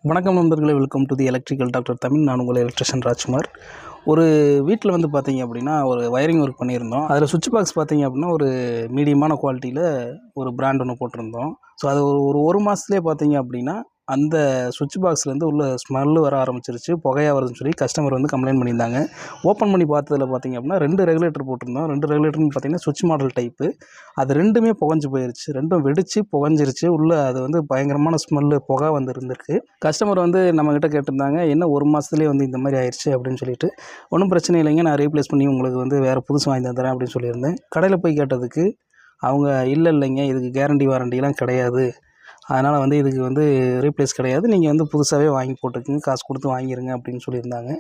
வணக்கம் நண்பர்களே, welcome to the electrical doctor Tamil. நான் உங்கள் எலக்ட்ரிஷியன் ராஜ்குமார். ஒரு வீட்டில் வந்து பார்த்தீங்க அப்படின்னா ஒரு வயரிங் ஒர்க் பண்ணியிருந்தோம். அதில் சுவிட்ச் பாக்ஸ் பார்த்தீங்க அப்படின்னா ஒரு மீடியமான குவாலிட்டியில் ஒரு பிராண்ட் ஒன்று போட்டிருந்தோம். ஸோ அது ஒரு மாதத்துலேயே பார்த்தீங்க அப்படின்னா அந்த சுவிட்ச் பாக்ஸ்லேருந்து உள்ள ஸ்மெல்லு வர ஆரம்பிச்சிருச்சு, புகையாக வருதுன்னு சொல்லி கஸ்டமர் வந்து கம்ப்ளைண்ட் பண்ணியிருந்தாங்க. ஓப்பன் பண்ணி பார்த்ததில் பார்த்தீங்க அப்படின்னா 2 ரெகுலேட்டர் போட்டிருந்தோம். 2 ரெகுலேட்டர்னு பார்த்தீங்கன்னா சுவிட்ச் மாடல் டைப்பு. அது 2மே புகஞ்சு போயிருச்சு. 2ம் வெடித்து புகஞ்சிருச்சு. உள்ளே அது வந்து பயங்கரமான ஸ்மெல்லு, புகை வந்து இருந்திருக்கு. கஸ்டமர் வந்து நம்மக்கிட்ட கேட்டிருந்தாங்க, என்ன ஒரு மாதத்துலேயே வந்து இந்த மாதிரி ஆயிடுச்சு அப்படின்னு சொல்லிட்டு. ஒன்றும் பிரச்சனை இல்லைங்க, நான் ரீப்ளேஸ் பண்ணி உங்களுக்கு வந்து வேறு புதுசு வாங்கி தந்துடுறேன் அப்படின்னு சொல்லியிருந்தேன். கடையில் போய் கேட்டதுக்கு அவங்க இல்லைங்க, இதுக்கு கேரண்டி வாரண்டிலாம் கிடையாது, அதனால் வந்து இதுக்கு வந்து ரீப்ளேஸ் கிடையாது, நீங்கள் வந்து புதுசாகவே வாங்கி போட்டுக்கங்க, காசு கொடுத்து வாங்கிடுங்க அப்படின்னு சொல்லியிருந்தாங்க.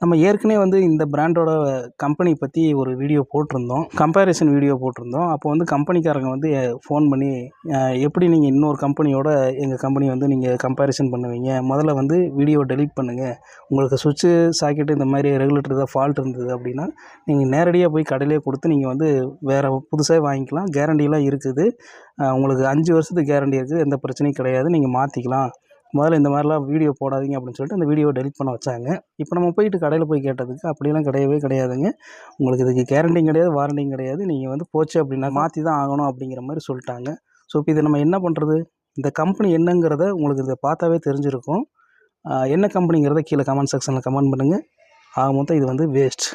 நம்ம ஏற்கனவே வந்து இந்த பிராண்டோட கம்பெனி பற்றி ஒரு வீடியோ போட்டிருந்தோம், கம்பேரிசன் வீடியோ போட்டிருந்தோம். அப்போ வந்து கம்பெனிக்காரங்க வந்து ஃபோன் பண்ணி, எப்படி நீங்கள் இன்னொரு கம்பெனியோட எங்கள் கம்பெனி வந்து நீங்கள் கம்பேரிசன் பண்ணுவீங்க, முதல்ல வந்து வீடியோ டெலீட் பண்ணுங்கள், உங்களுக்கு சுவிட்சு சாக்கெட்டு இந்த மாதிரி ரெகுலேட்டர் ஏதாவது ஃபால்ட் இருந்தது அப்படின்னா நீங்கள் நேரடியாக போய் கடையிலே கொடுத்து நீங்கள் வந்து வேறு புதுசாக வாங்கிக்கலாம், கேரண்டிலாம் இருக்குது, உங்களுக்கு 5 வருஷத்துக்கு கேரண்டி இருக்குது, எந்த பிரச்சனையும் கிடையாது, நீங்கள் மாற்றிக்கலாம், முதல்ல இந்த மாதிரிலாம் வீடியோ போடாதீங்க அப்படின்னு சொல்லிட்டு அந்த வீடியோவை டெலிட் பண்ண வச்சாங்க. இப்போ நம்ம போயிட்டு கடையில் போய் கேட்டதுக்கு அப்படிலாம் கிடையவே கிடையாதுங்க, உங்களுக்கு இதுக்கு கேரண்டியும் கிடையாது, வாரண்டியும் கிடையாது, நீங்கள் வந்து போச்சு அப்படின்னா மாற்றி தான் ஆகணும் அப்படிங்கிற மாதிரி சொல்லிட்டாங்க. ஸோ இப்போ இதை நம்ம என்ன பண்ணுறது? இந்த கம்பெனி என்னங்கிறத உங்களுக்கு இதை பார்த்தாவே தெரிஞ்சிருக்கும். என்ன கம்பெனிங்கிறத கீழே கமெண்ட் செக்ஷனில் கமெண்ட் பண்ணுங்கள். ஆக மொத்தம் இது வந்து வேஸ்ட்.